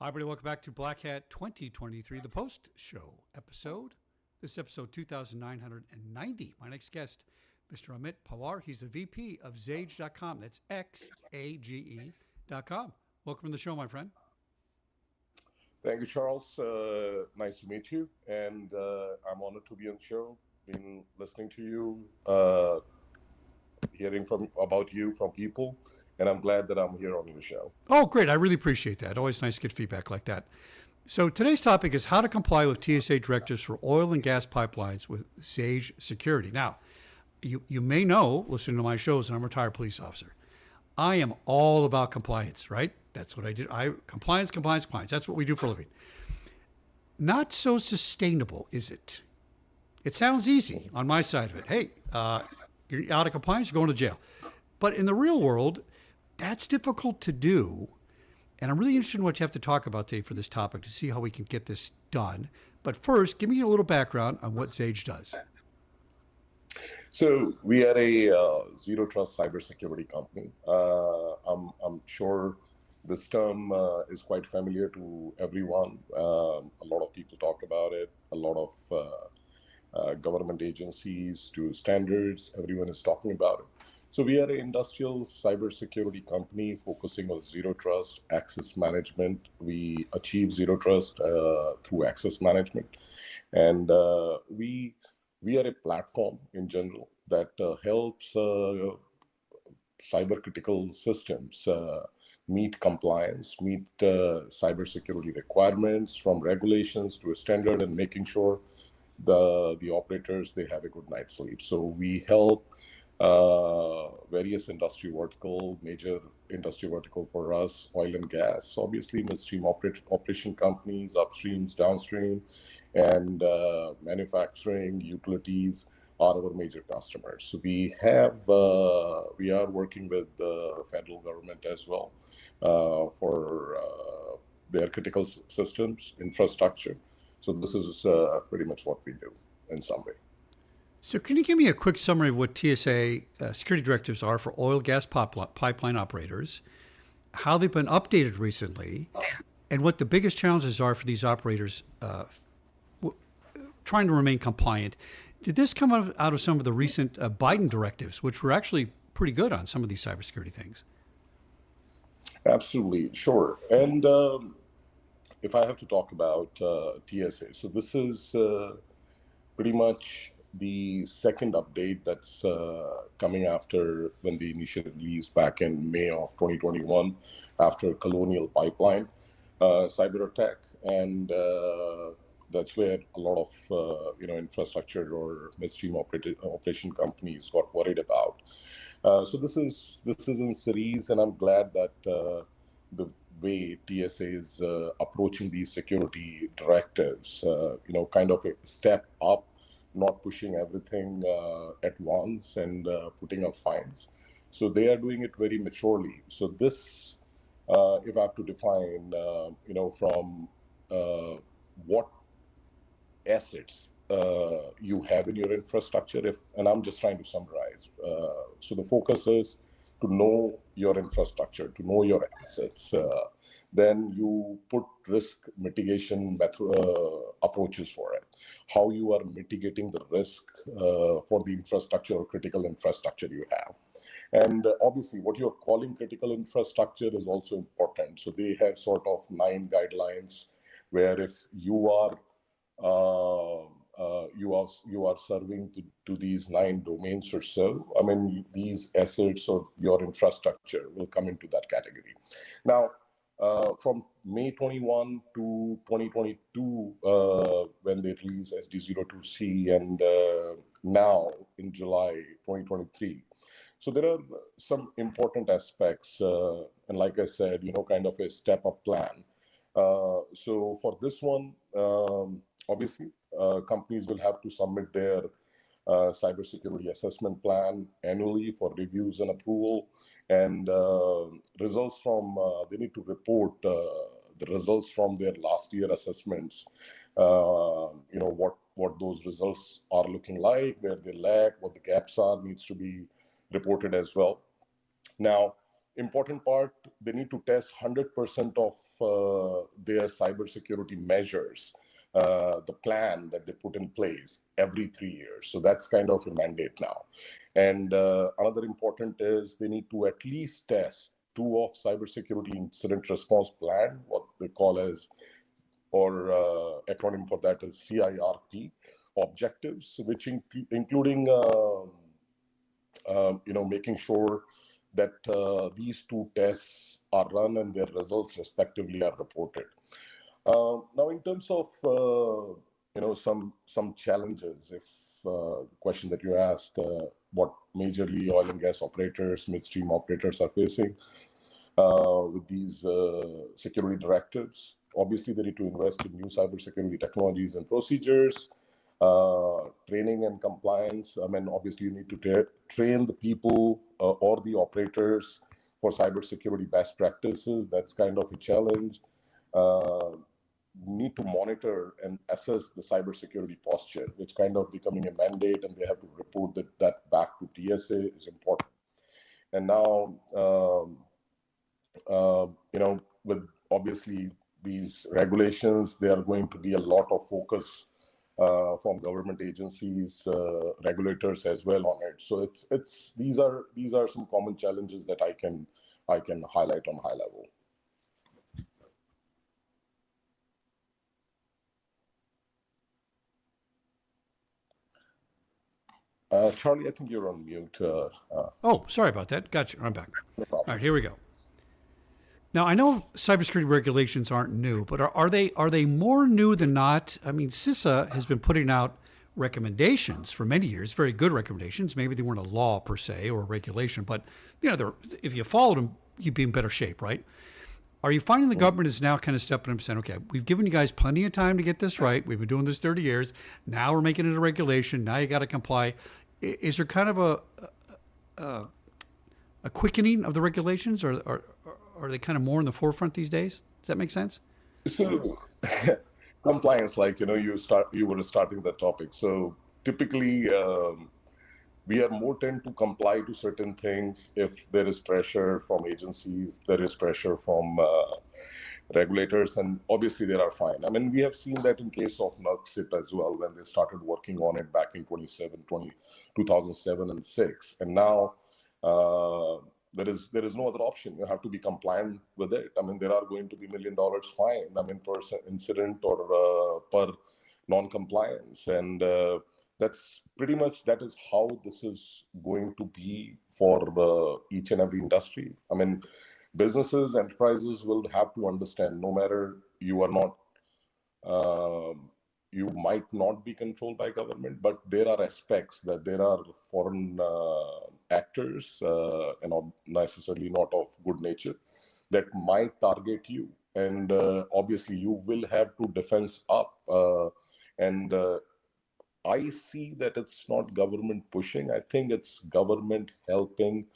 Hi, everybody. Welcome back to Black Hat 2023, the post show episode. This is episode 2990. My next guest, Mr. Amit Pawar. He's the VP of Xage.com. That's XAGE.com. Welcome to the show, my friend. Thank you, Charles. Nice to meet you. And I'm honored to be on the show. Been listening to you, hearing about you from people, and I'm glad that I'm here on your show. Oh, great. I really appreciate that. Always nice to get feedback like that. So today's topic is how to comply with TSA directives for oil and gas pipelines with Xage Security. Now, you may know, listening to my shows, and I'm a retired police officer. I am all about compliance, right? That's what I do. Compliance. That's what we do for a living. Not so sustainable, is it? It sounds easy on my side of it. Hey, you're out of compliance, you're going to jail. But in the real world, that's difficult to do. And I'm really interested in what you have to talk about today for this topic to see how we can get this done. But first, give me a little background on what Xage does. So we are a zero trust cybersecurity company. I'm sure this term is quite familiar to everyone. A lot of people talk about it. A lot of government agencies to standards. Everyone is talking about it. So we are an industrial cybersecurity company focusing on zero trust access management. We achieve zero trust through access management, and we are a platform in general that helps cyber critical systems meet compliance, meet cybersecurity requirements from regulations to a standard, and making sure the operators they have a good night's sleep. So we help various industry vertical, major industry vertical for us, oil and gas, obviously midstream operation companies, upstreams, downstream, and manufacturing, utilities are our major customers. So we are working with the federal government as well for their critical systems infrastructure. So this is pretty much what we do in summary. So can you give me a quick summary of what TSA security directives are for oil gas pipeline operators, how they've been updated recently, and what the biggest challenges are for these operators trying to remain compliant? Did this come out of some of the recent Biden directives, which were actually pretty good on some of these cybersecurity things? Absolutely, sure. And if I have to talk about TSA, so this is pretty much the second update that's coming after when they initially released back in May of 2021 after Colonial Pipeline cyber attack, and that's where a lot of infrastructure or midstream operation companies got worried about. So this is in series, and I'm glad that the way TSA is approaching these security directives, kind of a step up, not pushing everything at once and putting up fines. So they are doing it very maturely. So this, if I have to define, from what assets you have in your infrastructure, and I'm just trying to summarize. So the focus is to know your infrastructure, to know your assets. Then you put risk mitigation approaches for it. How you are mitigating the risk for the infrastructure or critical infrastructure you have. And obviously what you're calling critical infrastructure is also important. So they have sort of 9 guidelines where if you are you are serving to these 9 domains or so, I mean, these assets or your infrastructure will come into that category. Now, from May 21 to 2022, when they released SD02C, and now in July 2023. So there are some important aspects, and like I said, kind of a step-up plan. So for this one, obviously, companies will have to submit their cybersecurity assessment plan annually for reviews and approval, and results from they need to report the results from their last year assessments. What those results are looking like, where they lack, what the gaps are, needs to be reported as well. Now, important part, they need to test 100% of their cybersecurity measures, the plan that they put in place every 3 years. So that's kind of a mandate now. And another important is they need to at least test two of cybersecurity incident response plan, what they call as, or acronym for that is CIRP objectives, which including making sure that these two tests are run and their results respectively are reported. Now, in terms of some challenges, if question that you asked, what majorly oil and gas operators, midstream operators are facing with these security directives, obviously they need to invest in new cybersecurity technologies and procedures. Training and compliance. I mean, obviously, you need to train the people or the operators for cybersecurity best practices. That's kind of a challenge. Need to monitor and assess the cybersecurity posture, which kind of becoming a mandate, and they have to report that back to TSA is important. And now, with obviously these regulations, there are going to be a lot of focus from government agencies, regulators as well on it. So these are some common challenges that I can highlight on high level. Charlie, I think you're on mute. Oh, sorry about that. Gotcha. I'm back. No problem. All right, here we go. Now, I know cybersecurity regulations aren't new, but are they more new than not? I mean, CISA has been putting out recommendations for many years, very good recommendations. Maybe they weren't a law per se or a regulation, but if you followed them, you'd be in better shape, right? Are you finding the government is now kind of stepping up and saying, okay, we've given you guys plenty of time to get this right. We've been doing this 30 years. Now we're making it a regulation. Now you got to comply. Is there kind of a quickening of the regulations, or are they kind of more in the forefront these days? Does that make sense? So compliance, like you were starting the topic. So typically, we are more tend to comply to certain things if there is pressure from agencies, there is pressure from regulators, and obviously there are fine. I mean, we have seen that in case of NUCSIT as well, when they started working on it back in 2007 and 6. And now there is no other option. You have to be compliant with it. I mean, there are going to be $1 million fine, I mean, per incident or per non-compliance. And that's pretty much, that is how this is going to be for each and every industry. I mean, businesses, enterprises will have to understand, no matter you are not, you might not be controlled by government, but there are aspects that there are foreign actors, and not necessarily not of good nature, that might target you. And obviously you will have to defense up. And I see that it's not government pushing. I think it's government helping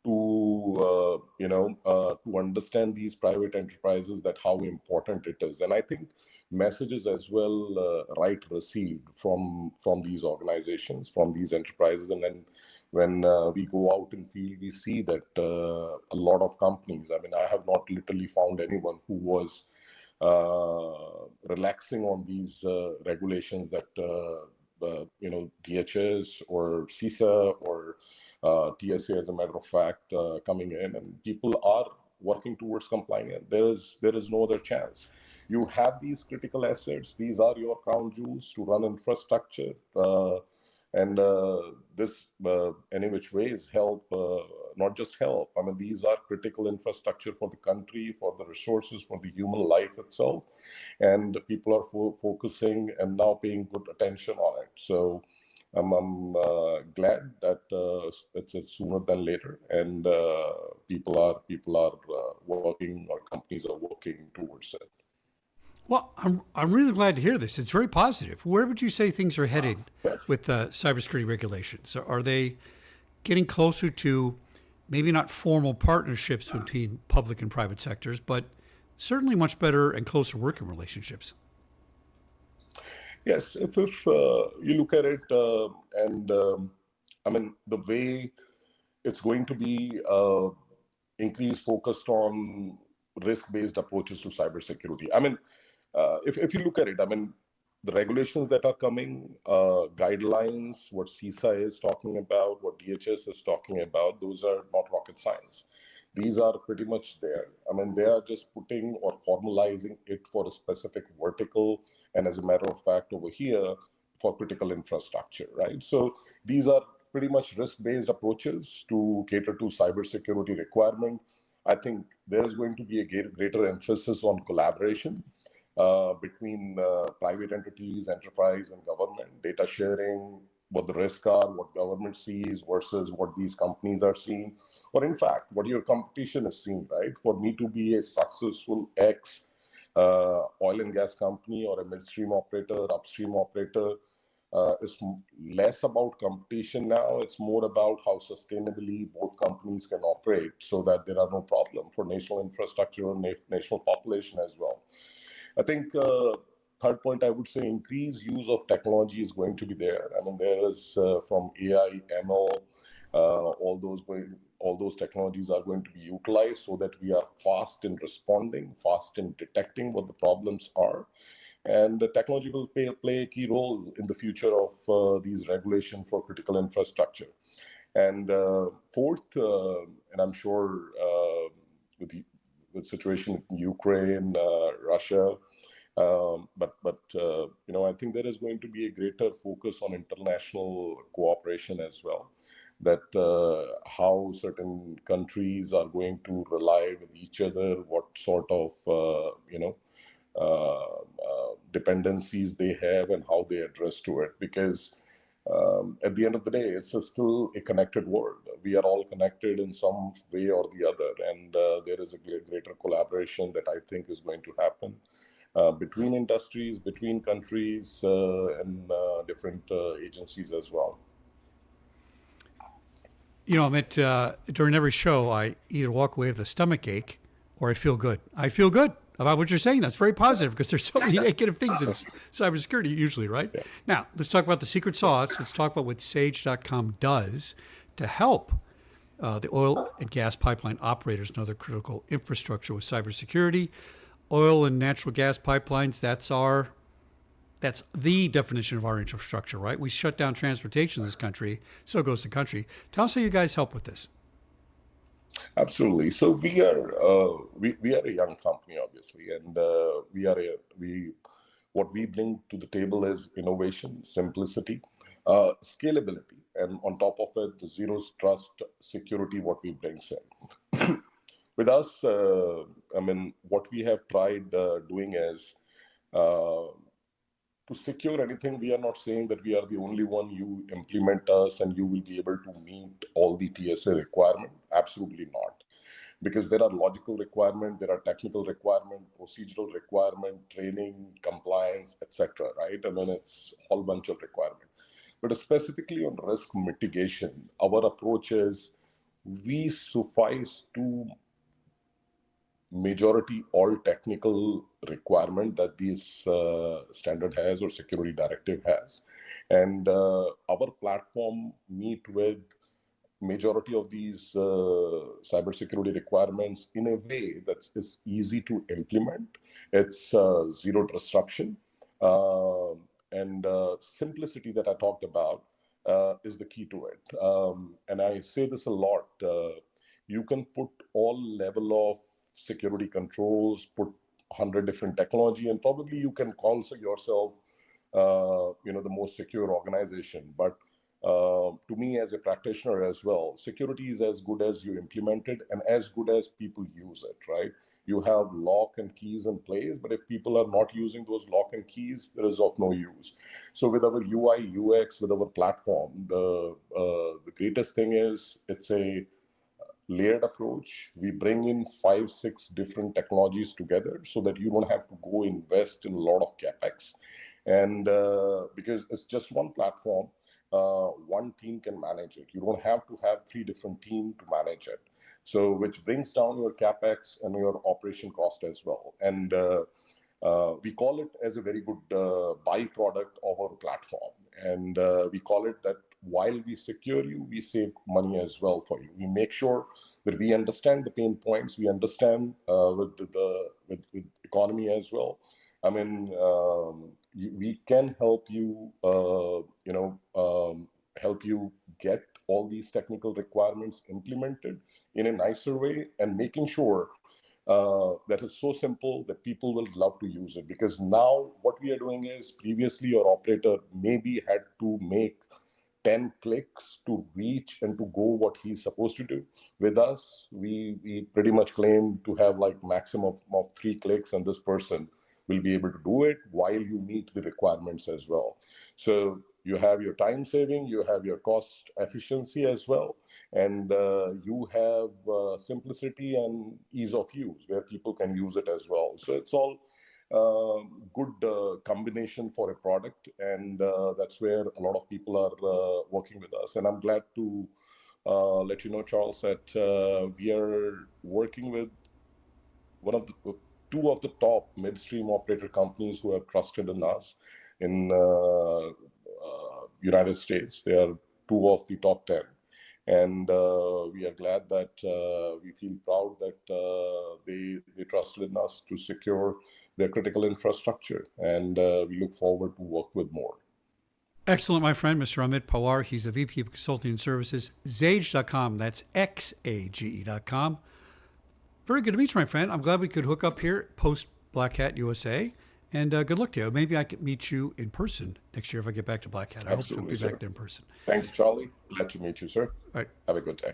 to to understand these private enterprises, that how important it is. And I think messages as well right received from these organizations, from these enterprises. And then when we go out in field, we see that a lot of companies, I mean, I have not literally found anyone who was relaxing on these regulations that DHS or CISA or TSA, as a matter of fact, coming in, and people are working towards complying. And there is no other chance. You have these critical assets; these are your crown jewels to run infrastructure, and this, any which ways, help. Not just help. I mean, these are critical infrastructure for the country, for the resources, for the human life itself, and people are focusing and now paying good attention on it. So I'm glad that it's sooner than later, and people are working, or companies are working towards it. Well, I'm really glad to hear this. It's very positive. Where would you say things are headed with cybersecurity regulations? Are they getting closer to maybe not formal partnerships between public and private sectors, but certainly much better and closer working relationships? Yes, if you look at it, and I mean, the way it's going to be, increased focus on risk-based approaches to cybersecurity. I mean, if you look at it, I mean, the regulations that are coming, guidelines, what CISA is talking about, what DHS is talking about, those are not rocket science. These are pretty much there. I mean, they are just putting or formalizing it for a specific vertical, and as a matter of fact, over here for critical infrastructure, right? So these are pretty much risk-based approaches to cater to cybersecurity requirement. I think there is going to be a greater emphasis on collaboration between private entities, enterprise, and government, data sharing, what the risks are, what government sees versus what these companies are seeing, or in fact, what your competition is seeing, right? For me to be a successful oil and gas company or a midstream operator, upstream operator, is less about competition now. It's more about how sustainably both companies can operate so that there are no problem for national infrastructure or national population as well. I think third point, I would say increased use of technology is going to be there. I mean, there is from AI, ML, all those technologies are going to be utilized so that we are fast in responding, fast in detecting what the problems are. And the technology will play a key role in the future of these regulations for critical infrastructure. And fourth, and I'm sure with the situation in Ukraine, Russia, I think there is going to be a greater focus on international cooperation as well. That how certain countries are going to rely with each other, what sort of dependencies they have, and how they address to it. Because at the end of the day, it's still a connected world. We are all connected in some way or the other, and there is a greater collaboration that I think is going to happen between industries, between countries, and different agencies as well. You know, Amit, during every show, I either walk away with a stomach ache or I feel good. I feel good about what you're saying. That's very positive because there's so many negative things in cybersecurity usually, right? Yeah. Now, let's talk about the secret sauce. Let's talk about what Sage.com does to help the oil and gas pipeline operators and other critical infrastructure with cybersecurity. Oil and natural gas pipelines, that's the definition of our infrastructure, right? We shut down transportation in this country, so goes the country. Tell us how you guys help with this. Absolutely. So we are a young company, obviously, and what we bring to the table is innovation, simplicity, scalability, and on top of it, the zero trust security. What we bring in with us, I mean, what we have tried doing is. To secure anything, we are not saying that we are the only one. You implement us and you will be able to meet all the TSA requirement. Absolutely not. Because there are logical requirements, there are technical requirements, procedural requirement, training, compliance, etc. Right? I mean, it's a whole bunch of requirements. But specifically on risk mitigation, our approach is we suffice to majority all technical requirement that this standard has or security directive has, and our platform meet with majority of these cybersecurity requirements in a way that is easy to implement. It's zero disruption, and simplicity that I talked about is the key to it. And I say this a lot. You can put all level of security controls, put 100 different technology, and probably you can call yourself, the most secure organization. But to me, as a practitioner as well, security is as good as you implement it and as good as people use it, right? You have lock and keys in place, but if people are not using those lock and keys, there is of no use. So with our UI, UX, with our platform, the greatest thing is it's a layered approach. We bring in 5, 6 different technologies together so that you don't have to go invest in a lot of capex, and because it's just one platform, one team can manage it. You don't have to have 3 different teams to manage it. So which brings down your capex and your operation cost as well. And we call it as a very good byproduct of our platform. And we call it that while we secure you, we save money as well for you. We make sure that we understand the pain points, we understand with economy as well. I mean, we can help you, help you get all these technical requirements implemented in a nicer way, and making sure that is so simple that people will love to use it. Because now what we are doing is, previously your operator maybe had to make 10 clicks to reach and to go what he's supposed to do. With us, we pretty much claim to have like maximum of 3 clicks, and this person will be able to do it while you meet the requirements as well. So you have your time saving, you have your cost efficiency as well, and you have simplicity and ease of use where people can use it as well. So it's all good combination for a product, and that's where a lot of people are working with us. And I'm glad to let you know, Charles, that we are working with one of the two of the top midstream operator companies who have trusted in us in United States. They are two of the top 10. And we are glad that we feel proud that they trusted in us to secure their critical infrastructure. And we look forward to work with more. Excellent, my friend, Mr. Amit Pawar. He's a VP of Consulting and Services, Xage.com. That's XAGE.com. Very good to meet you, my friend. I'm glad we could hook up here post Black Hat USA. And good luck to you. Maybe I could meet you in person next year if I get back to Black Hat. I Absolutely, hope to be sir. back there in person. Thank you, Charlie. Glad to meet you, sir. All right. Have a good day.